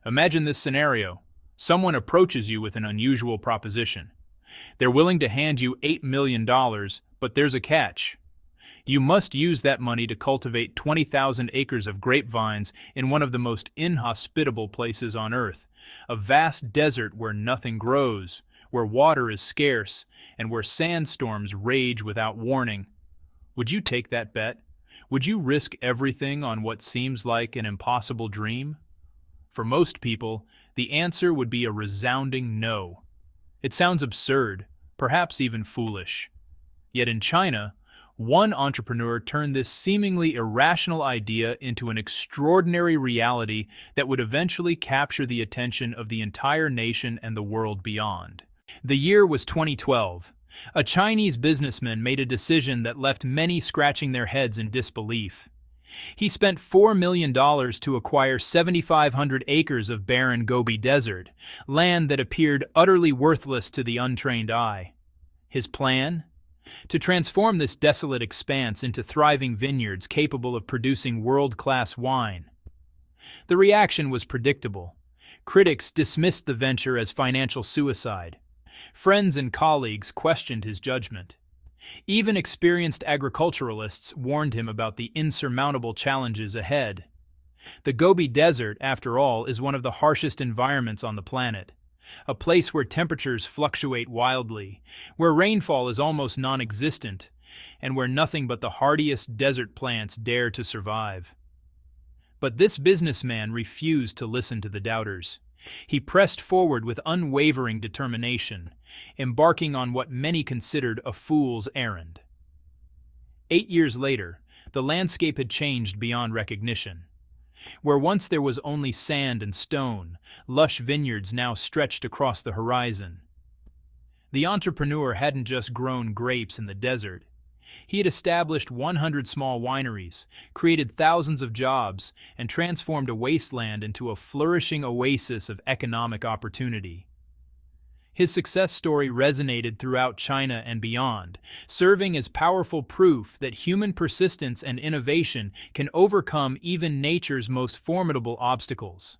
Imagine this scenario. Someone approaches you with an unusual proposition. They're willing to hand you $8 million, but there's a catch. You must use that money to cultivate 20,000 acres of grapevines in one of the most inhospitable places on Earth, a vast desert where nothing grows, where water is scarce, and where sandstorms rage without warning. Would you take that bet? Would you risk everything on what seems like an impossible dream? For most people, the answer would be a resounding no. It sounds absurd, perhaps even foolish. Yet in China, one entrepreneur turned this seemingly irrational idea into an extraordinary reality that would eventually capture the attention of the entire nation and the world beyond. The year was 2012. A Chinese businessman made a decision that left many scratching their heads in disbelief. He spent $4 million to acquire 7,500 acres of barren Gobi Desert, land that appeared utterly worthless to the untrained eye. His plan? To transform this desolate expanse into thriving vineyards capable of producing world-class wine. The reaction was predictable. Critics dismissed the venture as financial suicide. Friends and colleagues questioned his judgment. Even experienced agriculturalists warned him about the insurmountable challenges ahead. The Gobi Desert, after all, is one of the harshest environments on the planet. A place where temperatures fluctuate wildly, where rainfall is almost non-existent, and where nothing but the hardiest desert plants dare to survive. But this businessman refused to listen to the doubters. He pressed forward with unwavering determination, embarking on what many considered a fool's errand. 8 years later, the landscape had changed beyond recognition. Where once there was only sand and stone, lush vineyards now stretched across the horizon. The entrepreneur hadn't just grown grapes in the desert. He had established 100 small wineries, created thousands of jobs, and transformed a wasteland into a flourishing oasis of economic opportunity. His success story resonated throughout China and beyond, serving as powerful proof that human persistence and innovation can overcome even nature's most formidable obstacles.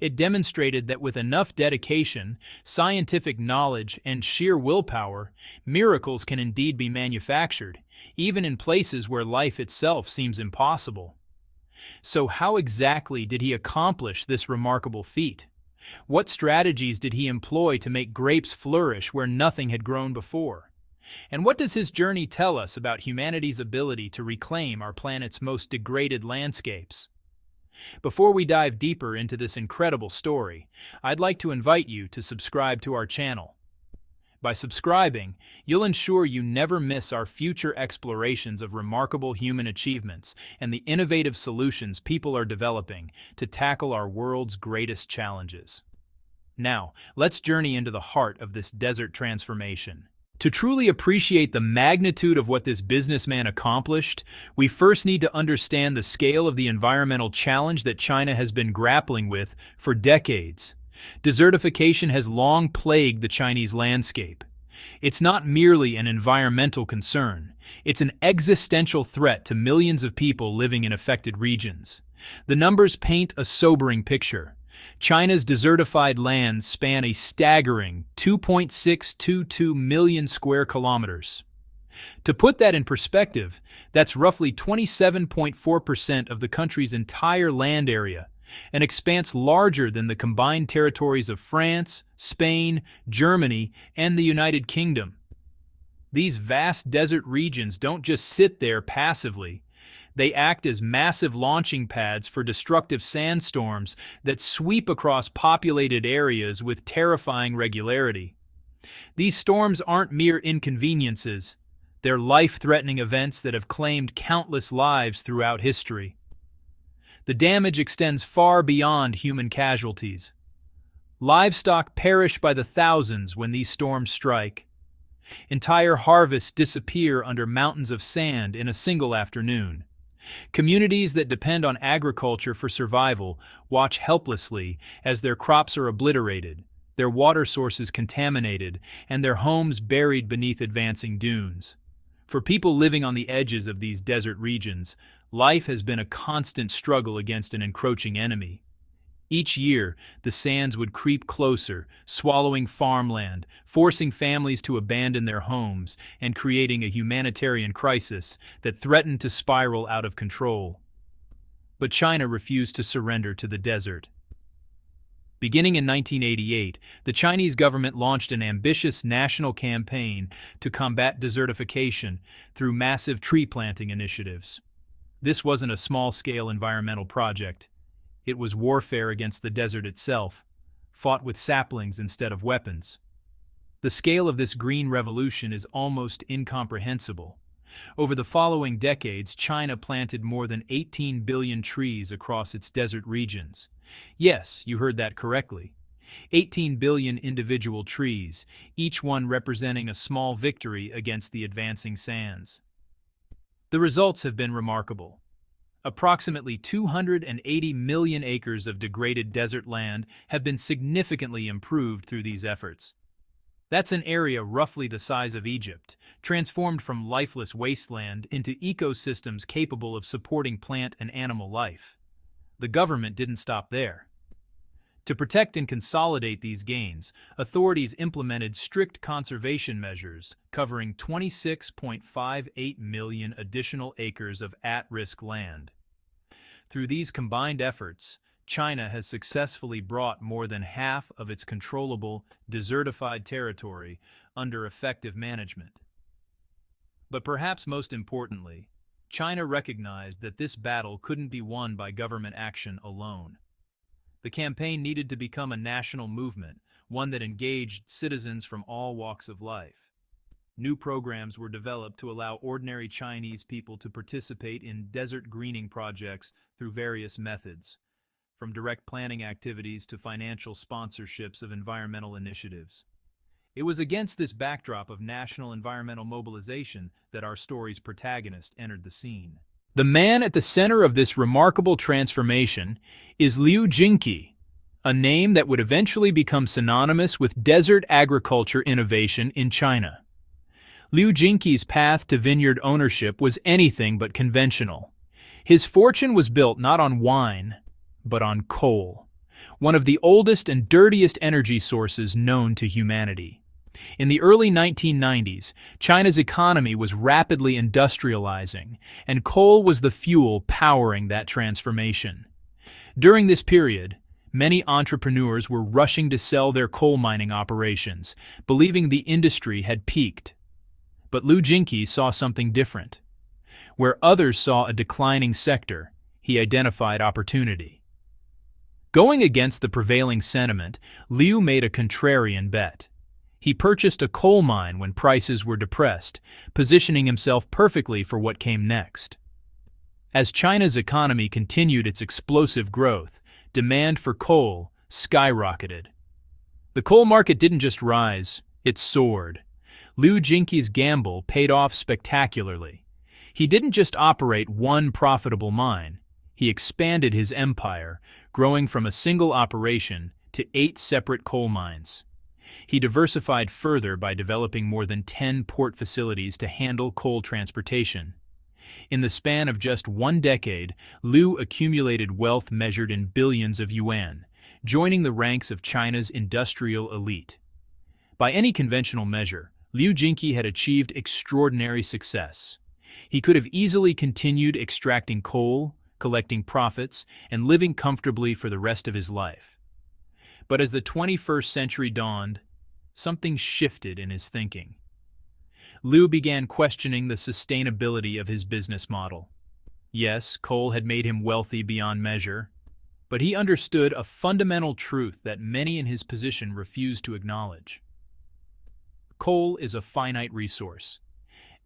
It demonstrated that with enough dedication, scientific knowledge, and sheer willpower, miracles can indeed be manufactured, even in places where life itself seems impossible. So how exactly did he accomplish this remarkable feat? What strategies did he employ to make grapes flourish where nothing had grown before? And what does his journey tell us about humanity's ability to reclaim our planet's most degraded landscapes? Before we dive deeper into this incredible story, I'd like to invite you to subscribe to our channel. By subscribing, you'll ensure you never miss our future explorations of remarkable human achievements and the innovative solutions people are developing to tackle our world's greatest challenges. Now, let's journey into the heart of this desert transformation. To truly appreciate the magnitude of what this businessman accomplished, we first need to understand the scale of the environmental challenge that China has been grappling with for decades. Desertification has long plagued the Chinese landscape. It's not merely an environmental concern, it's an existential threat to millions of people living in affected regions. The numbers paint a sobering picture. China's desertified lands span a staggering 2.622 million square kilometers. To put that in perspective, that's roughly 27.4% of the country's entire land area, an expanse larger than the combined territories of France, Spain, Germany, and the United Kingdom. These vast desert regions don't just sit there passively. They act as massive launching pads for destructive sandstorms that sweep across populated areas with terrifying regularity. These storms aren't mere inconveniences. They're life-threatening events that have claimed countless lives throughout history. The damage extends far beyond human casualties. Livestock perish by the thousands when these storms strike. Entire harvests disappear under mountains of sand in a single afternoon. Communities that depend on agriculture for survival watch helplessly as their crops are obliterated, their water sources contaminated, and their homes buried beneath advancing dunes. For people living on the edges of these desert regions, life has been a constant struggle against an encroaching enemy. Each year, the sands would creep closer, swallowing farmland, forcing families to abandon their homes, and creating a humanitarian crisis that threatened to spiral out of control. But China refused to surrender to the desert. Beginning in 1988, the Chinese government launched an ambitious national campaign to combat desertification through massive tree planting initiatives. This wasn't a small-scale environmental project. It was warfare against the desert itself, fought with saplings instead of weapons. The scale of this green revolution is almost incomprehensible. Over the following decades, China planted more than 18 billion trees across its desert regions. Yes, you heard that correctly. 18 billion individual trees, each one representing a small victory against the advancing sands. The results have been remarkable. Approximately 280 million acres of degraded desert land have been significantly improved through these efforts. That's an area roughly the size of Egypt, transformed from lifeless wasteland into ecosystems capable of supporting plant and animal life. The government didn't stop there. To protect and consolidate these gains, authorities implemented strict conservation measures covering 26.58 million additional acres of at-risk land. Through these combined efforts, China has successfully brought more than half of its controllable, desertified territory under effective management. But perhaps most importantly, China recognized that this battle couldn't be won by government action alone. The campaign needed to become a national movement, one that engaged citizens from all walks of life. New programs were developed to allow ordinary Chinese people to participate in desert greening projects through various methods, from direct planning activities to financial sponsorships of environmental initiatives. It was against this backdrop of national environmental mobilization that our story's protagonist entered the scene. The man at the center of this remarkable transformation is Liu Jingqi, a name that would eventually become synonymous with desert agriculture innovation in China. Liu Jingqi's path to vineyard ownership was anything but conventional. His fortune was built not on wine, but on coal, one of the oldest and dirtiest energy sources known to humanity. In the early 1990s, China's economy was rapidly industrializing, and coal was the fuel powering that transformation. During this period, many entrepreneurs were rushing to sell their coal mining operations, believing the industry had peaked. But Liu Jingqi saw something different. Where others saw a declining sector, he identified opportunity. Going against the prevailing sentiment, Liu made a contrarian bet. He purchased a coal mine when prices were depressed, positioning himself perfectly for what came next. As China's economy continued its explosive growth, demand for coal skyrocketed. The coal market didn't just rise, it soared. Liu Jingqi's gamble paid off spectacularly. He didn't just operate one profitable mine. He expanded his empire, growing from a single operation to 8 separate coal mines. He diversified further by developing more than 10 port facilities to handle coal transportation. In the span of just 1 decade, Liu accumulated wealth measured in billions of yuan, joining the ranks of China's industrial elite. By any conventional measure, Liu Jingqi had achieved extraordinary success. He could have easily continued extracting coal, collecting profits, and living comfortably for the rest of his life. But as the 21st century dawned, something shifted in his thinking. Liu began questioning the sustainability of his business model. Yes, coal had made him wealthy beyond measure, but he understood a fundamental truth that many in his position refused to acknowledge. Coal is a finite resource.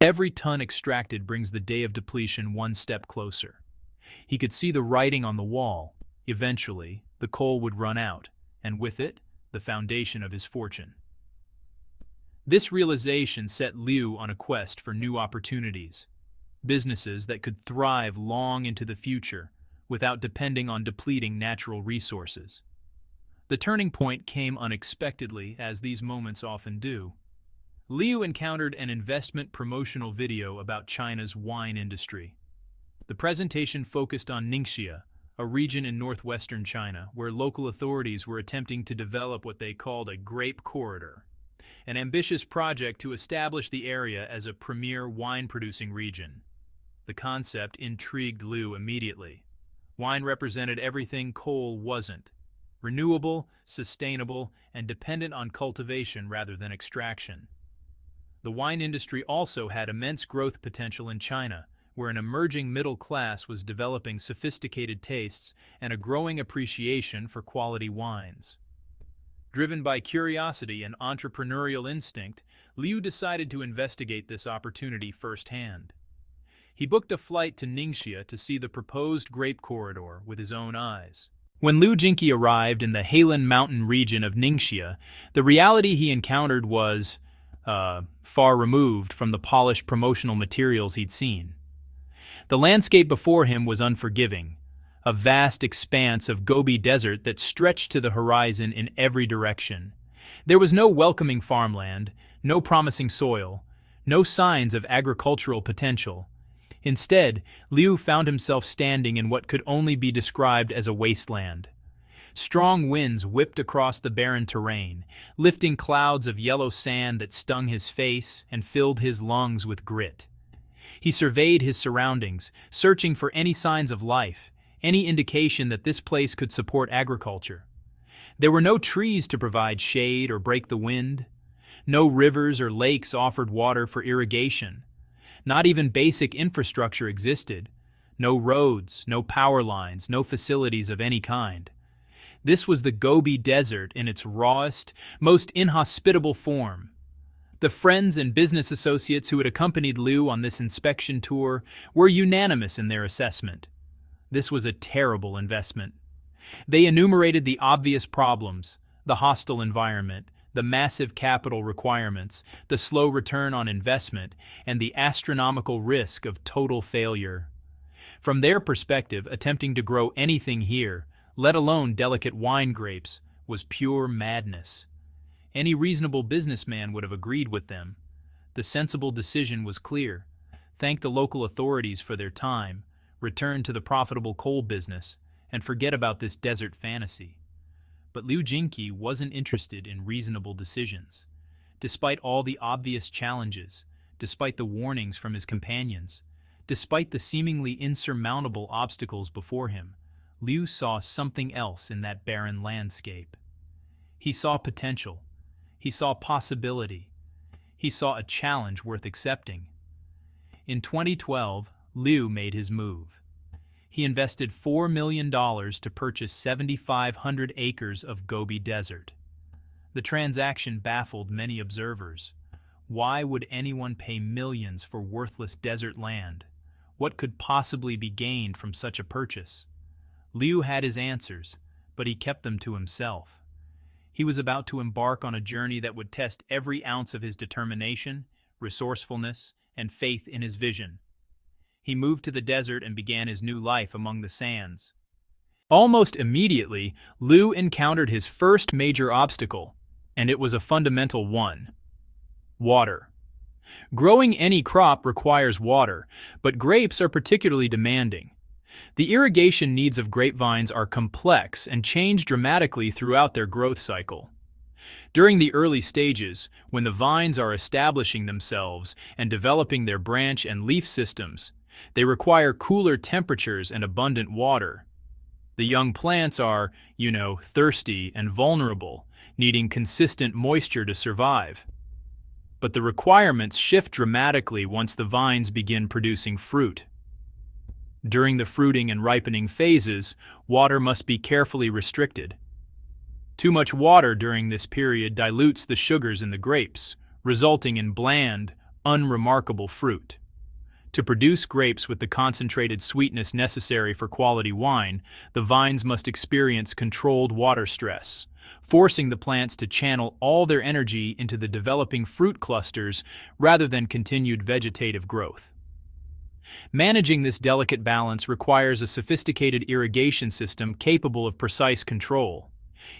Every ton extracted brings the day of depletion one step closer. He could see the writing on the wall. Eventually, the coal would run out, and with it, the foundation of his fortune. This realization set Liu on a quest for new opportunities, businesses that could thrive long into the future without depending on depleting natural resources. The turning point came unexpectedly, as these moments often do. Liu encountered an investment promotional video about China's wine industry. The presentation focused on Ningxia, a region in northwestern China where local authorities were attempting to develop what they called a grape corridor, an ambitious project to establish the area as a premier wine-producing region. The concept intrigued Liu immediately. Wine represented everything coal wasn't: renewable, sustainable, and dependent on cultivation rather than extraction. The wine industry also had immense growth potential in China, where an emerging middle class was developing sophisticated tastes and a growing appreciation for quality wines. Driven by curiosity and entrepreneurial instinct, Liu decided to investigate this opportunity firsthand. He booked a flight to Ningxia to see the proposed grape corridor with his own eyes. When Liu Jingqi arrived in the Heilin mountain region of Ningxia, the reality he encountered was far removed from the polished promotional materials he'd seen. The landscape before him was unforgiving, a vast expanse of Gobi desert that stretched to the horizon in every direction. There was no welcoming farmland, no promising soil, no signs of agricultural potential. Instead, Liu found himself standing in what could only be described as a wasteland. Strong winds whipped across the barren terrain, lifting clouds of yellow sand that stung his face and filled his lungs with grit. He surveyed his surroundings, searching for any signs of life, any indication that this place could support agriculture. There were no trees to provide shade or break the wind. No rivers or lakes offered water for irrigation. Not even basic infrastructure existed. No roads, no power lines, no facilities of any kind. This was the Gobi Desert in its rawest, most inhospitable form. The friends and business associates who had accompanied Liu on this inspection tour were unanimous in their assessment. This was a terrible investment. They enumerated the obvious problems: the hostile environment, the massive capital requirements, the slow return on investment, and the astronomical risk of total failure. From their perspective, attempting to grow anything here, let alone delicate wine grapes, was pure madness. Any reasonable businessman would have agreed with them. The sensible decision was clear: thank the local authorities for their time, return to the profitable coal business, and forget about this desert fantasy. But Liu Jingqi wasn't interested in reasonable decisions. Despite all the obvious challenges, despite the warnings from his companions, despite the seemingly insurmountable obstacles before him, Liu saw something else in that barren landscape. He saw potential. He saw possibility. He saw a challenge worth accepting. In 2012, Liu made his move. He invested $4 million to purchase 7,500 acres of Gobi Desert. The transaction baffled many observers. Why would anyone pay millions for worthless desert land? What could possibly be gained from such a purchase? Liu had his answers, but he kept them to himself. He was about to embark on a journey that would test every ounce of his determination, resourcefulness, and faith in his vision. He moved to the desert and began his new life among the sands. Almost immediately, Liu encountered his first major obstacle, and it was a fundamental one: water. Growing any crop requires water, but grapes are particularly demanding. The irrigation needs of grapevines are complex and change dramatically throughout their growth cycle. During the early stages, when the vines are establishing themselves and developing their branch and leaf systems, they require cooler temperatures and abundant water. The young plants are, thirsty and vulnerable, needing consistent moisture to survive. But the requirements shift dramatically once the vines begin producing fruit. During the fruiting and ripening phases, water must be carefully restricted. Too much water during this period dilutes the sugars in the grapes, resulting in bland, unremarkable fruit. To produce grapes with the concentrated sweetness necessary for quality wine, the vines must experience controlled water stress, forcing the plants to channel all their energy into the developing fruit clusters rather than continued vegetative growth. Managing this delicate balance requires a sophisticated irrigation system capable of precise control.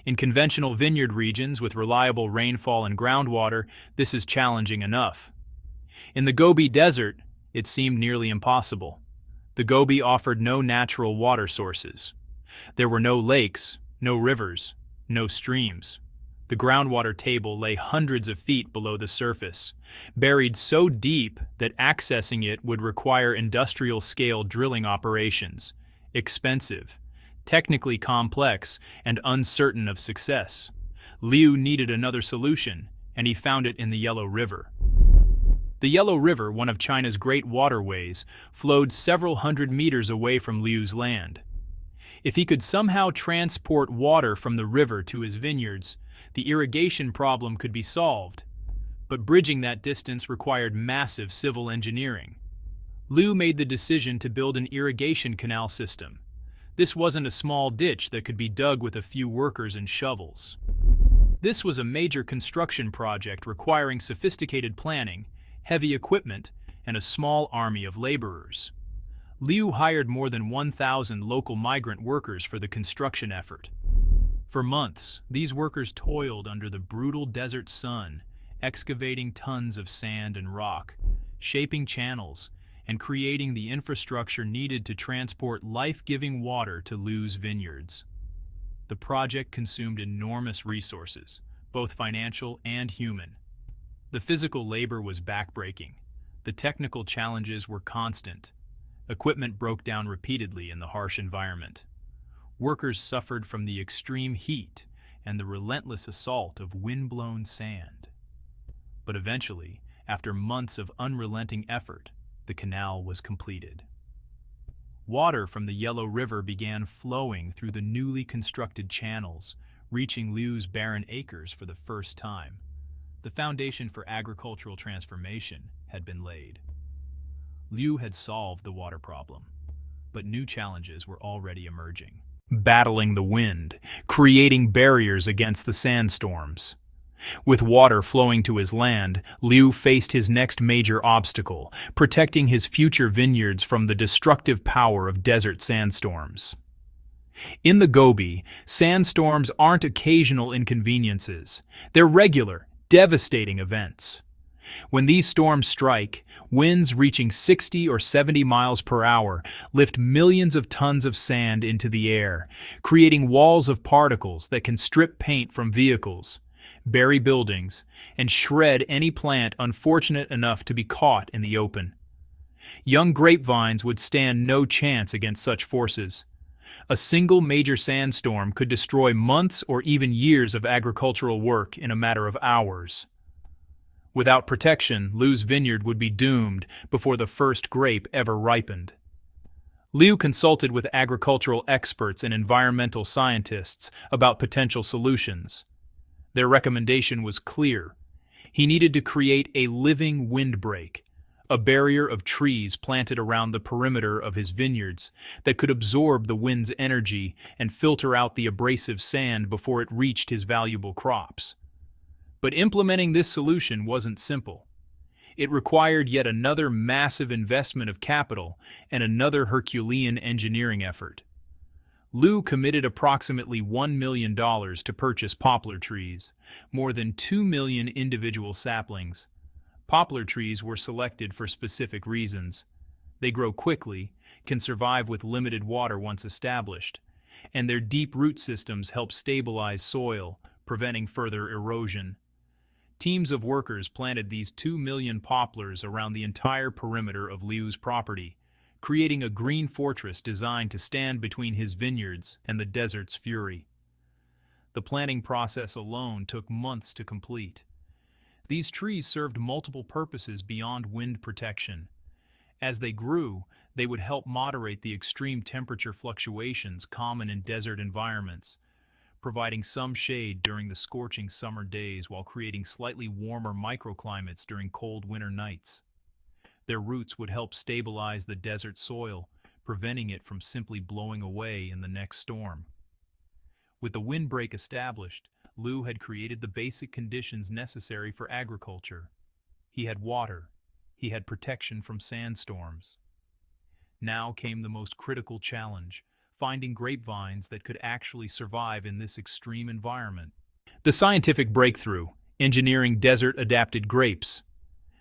In conventional vineyard regions with reliable rainfall and groundwater, this is challenging enough. In the Gobi Desert, it seemed nearly impossible. The Gobi offered no natural water sources. There were no lakes, no rivers, no streams. The groundwater table lay hundreds of feet below the surface, buried so deep that accessing it would require industrial-scale drilling operations, expensive, technically complex, and uncertain of success. Liu needed another solution, and he found it in the Yellow River. The Yellow River, one of China's great waterways, flowed several hundred meters away from Liu's land. If he could somehow transport water from the river to his vineyards, the irrigation problem could be solved. But bridging that distance required massive civil engineering. Liu made the decision to build an irrigation canal system. This wasn't a small ditch that could be dug with a few workers and shovels. This was a major construction project requiring sophisticated planning, heavy equipment, and a small army of laborers. Liu hired more than 1,000 local migrant workers for the construction effort. For months, these workers toiled under the brutal desert sun, excavating tons of sand and rock, shaping channels, and creating the infrastructure needed to transport life-giving water to Liu's vineyards. The project consumed enormous resources, both financial and human. The physical labor was backbreaking. The technical challenges were constant. Equipment broke down repeatedly in the harsh environment. Workers suffered from the extreme heat and the relentless assault of wind-blown sand. But eventually, after months of unrelenting effort, the canal was completed. Water from the Yellow River began flowing through the newly constructed channels, reaching Liu's barren acres for the first time. The foundation for agricultural transformation had been laid. Liu had solved the water problem, but new challenges were already emerging. Battling the wind, creating barriers against the sandstorms. With water flowing to his land, Liu faced his next major obstacle, protecting his future vineyards from the destructive power of desert sandstorms. In the Gobi, sandstorms aren't occasional inconveniences. They're regular, devastating events. When these storms strike, winds reaching 60 or 70 miles per hour lift millions of tons of sand into the air, creating walls of particles that can strip paint from vehicles, bury buildings, and shred any plant unfortunate enough to be caught in the open. Young grapevines would stand no chance against such forces. A single major sandstorm could destroy months or even years of agricultural work in a matter of hours. Without protection, Liu's vineyard would be doomed before the first grape ever ripened. Liu consulted with agricultural experts and environmental scientists about potential solutions. Their recommendation was clear. He needed to create a living windbreak, a barrier of trees planted around the perimeter of his vineyards that could absorb the wind's energy and filter out the abrasive sand before it reached his valuable crops. But implementing this solution wasn't simple. It required yet another massive investment of capital and another Herculean engineering effort. Liu committed approximately $1 million to purchase poplar trees, more than 2 million individual saplings. Poplar trees were selected for specific reasons. They grow quickly, can survive with limited water once established, and their deep root systems help stabilize soil, preventing further erosion. Teams of workers planted these 2 million poplars around the entire perimeter of Liu's property, creating a green fortress designed to stand between his vineyards and the desert's fury. The planting process alone took months to complete. These trees served multiple purposes beyond wind protection. As they grew, they would help moderate the extreme temperature fluctuations common in desert environments, providing some shade during the scorching summer days while creating slightly warmer microclimates during cold winter nights. Their roots would help stabilize the desert soil, preventing it from simply blowing away in the next storm. With the windbreak established, Liu had created the basic conditions necessary for agriculture. He had water. He had protection from sandstorms. Now came the most critical challenge: finding grapevines that could actually survive in this extreme environment. The scientific breakthrough: engineering desert-adapted grapes.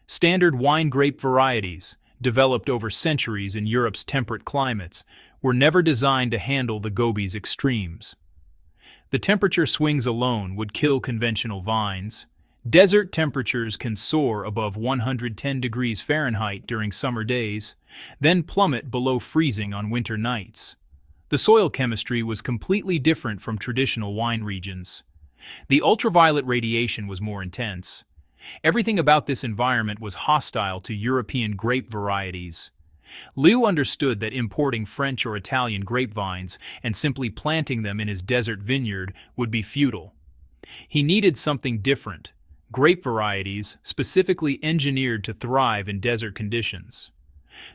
Standard wine grape varieties, developed over centuries in Europe's temperate climates, were never designed to handle the Gobi's extremes. The temperature swings alone would kill conventional vines. Desert temperatures can soar above 110 degrees Fahrenheit during summer days, then plummet below freezing on winter nights. The soil chemistry was completely different from traditional wine regions. The ultraviolet radiation was more intense. Everything about this environment was hostile to European grape varieties. Liu understood that importing French or Italian grapevines and simply planting them in his desert vineyard would be futile. He needed something different, grape varieties specifically engineered to thrive in desert conditions.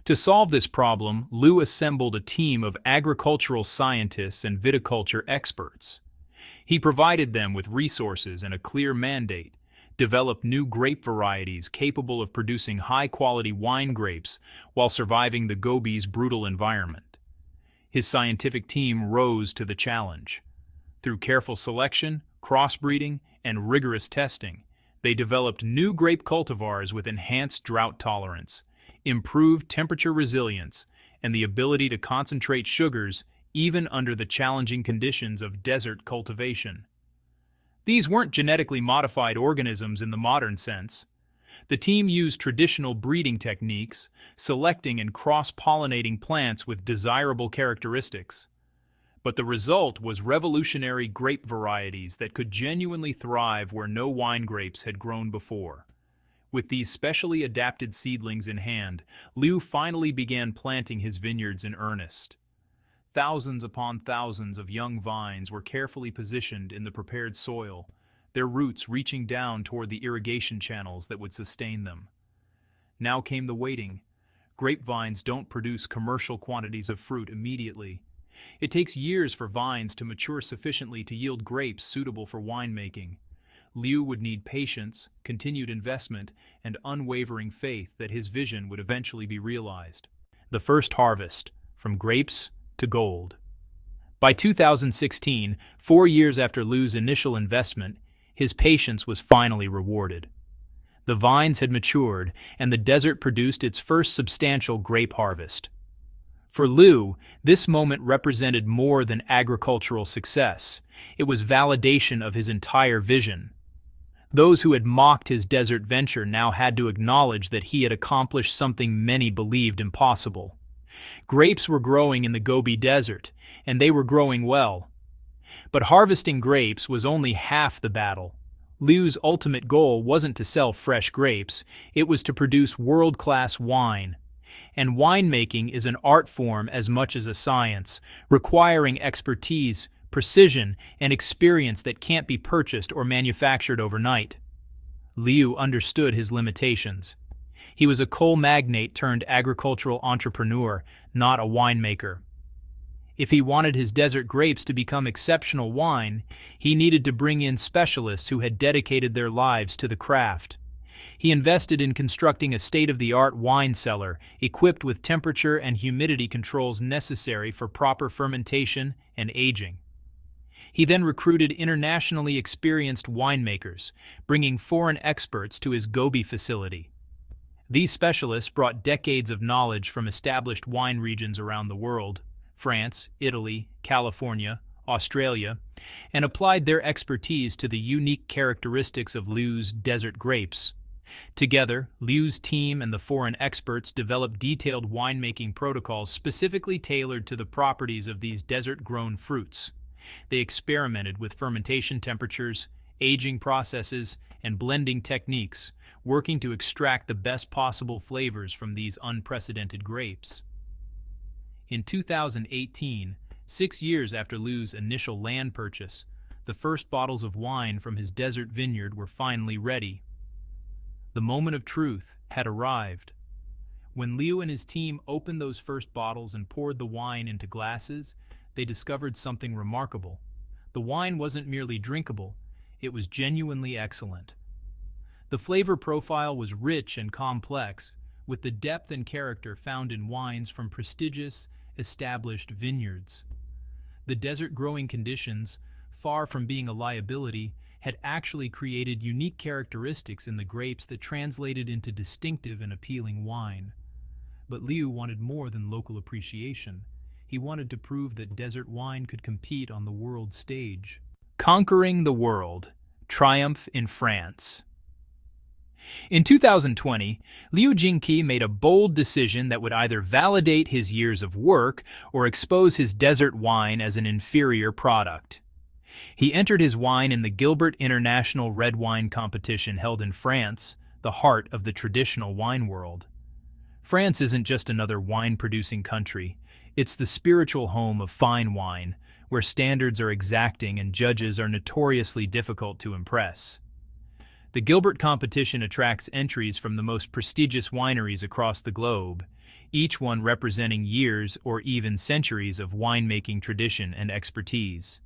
To solve this problem, Liu assembled a team of agricultural scientists and viticulture experts. He provided them with resources and a clear mandate: develop new grape varieties capable of producing high-quality wine grapes while surviving the Gobi's brutal environment. His scientific team rose to the challenge. Through careful selection, crossbreeding, and rigorous testing, they developed new grape cultivars with enhanced drought tolerance, improved temperature resilience, and the ability to concentrate sugars even under the challenging conditions of desert cultivation. These weren't genetically modified organisms in the modern sense. The team used traditional breeding techniques, selecting and cross-pollinating plants with desirable characteristics. But the result was revolutionary grape varieties that could genuinely thrive where no wine grapes had grown before. With these specially adapted seedlings in hand, Liu finally began planting his vineyards in earnest. Thousands upon thousands of young vines were carefully positioned in the prepared soil, their roots reaching down toward the irrigation channels that would sustain them. Now came the waiting. Grapevines don't produce commercial quantities of fruit immediately. It takes years for vines to mature sufficiently to yield grapes suitable for winemaking. Liu would need patience, continued investment, and unwavering faith that his vision would eventually be realized. The first harvest, from grapes to gold. By 2016, 4 years after Liu's initial investment, his patience was finally rewarded. The vines had matured, and the desert produced its first substantial grape harvest. For Liu, this moment represented more than agricultural success. It was validation of his entire vision. Those who had mocked his desert venture now had to acknowledge that he had accomplished something many believed impossible. Grapes were growing in the Gobi Desert, and they were growing well. But harvesting grapes was only half the battle. Liu's ultimate goal wasn't to sell fresh grapes, it was to produce world-class wine. And winemaking is an art form as much as a science, requiring expertise, precision, and experience that can't be purchased or manufactured overnight. Liu understood his limitations. He was a coal magnate turned agricultural entrepreneur, not a winemaker. If he wanted his desert grapes to become exceptional wine, he needed to bring in specialists who had dedicated their lives to the craft. He invested in constructing a state-of-the-art wine cellar, equipped with temperature and humidity controls necessary for proper fermentation and aging. He then recruited internationally experienced winemakers, bringing foreign experts to his Gobi facility. These specialists brought decades of knowledge from established wine regions around the world, France, Italy, California, Australia, and applied their expertise to the unique characteristics of Liu's desert grapes. Together, Liu's team and the foreign experts developed detailed winemaking protocols specifically tailored to the properties of these desert-grown fruits. They experimented with fermentation temperatures, aging processes, and blending techniques, working to extract the best possible flavors from these unprecedented grapes. In 2018, 6 years after Liu's initial land purchase, the first bottles of wine from his desert vineyard were finally ready. The moment of truth had arrived. When Liu and his team opened those first bottles and poured the wine into glasses, they discovered something remarkable. The wine wasn't merely drinkable, it was genuinely excellent. The flavor profile was rich and complex, with the depth and character found in wines from prestigious, established vineyards. The desert growing conditions, far from being a liability, had actually created unique characteristics in the grapes that translated into distinctive and appealing wine. But Liu wanted more than local appreciation. He wanted to prove that desert wine could compete on the world stage. Conquering the world. Triumph in France. In 2020, Liu Jingqi made a bold decision that would either validate his years of work or expose his desert wine as an inferior product. He entered his wine in the Gilbert International Red Wine Competition held in France, the heart of the traditional wine world. France isn't just another wine-producing country. It's the spiritual home of fine wine, where standards are exacting and judges are notoriously difficult to impress. The Gilbert competition attracts entries from the most prestigious wineries across the globe, each one representing years or even centuries of winemaking tradition and expertise.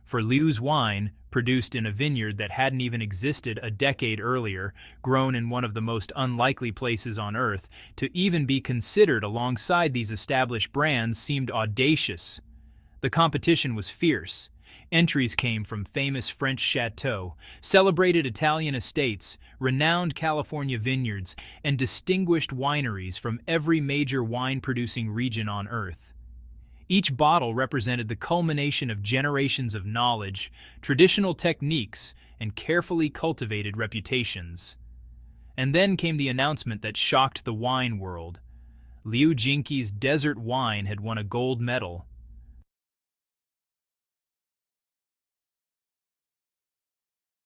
For Liu's wine, produced in a vineyard that hadn't even existed a decade earlier, grown in one of the most unlikely places on Earth, to even be considered alongside these established brands seemed audacious. The competition was fierce. Entries came from famous French chateaux, celebrated Italian estates, renowned California vineyards, and distinguished wineries from every major wine-producing region on Earth. Each bottle represented the culmination of generations of knowledge, traditional techniques, and carefully cultivated reputations. And then came the announcement that shocked the wine world. Liu Jingqi's desert wine had won a gold medal,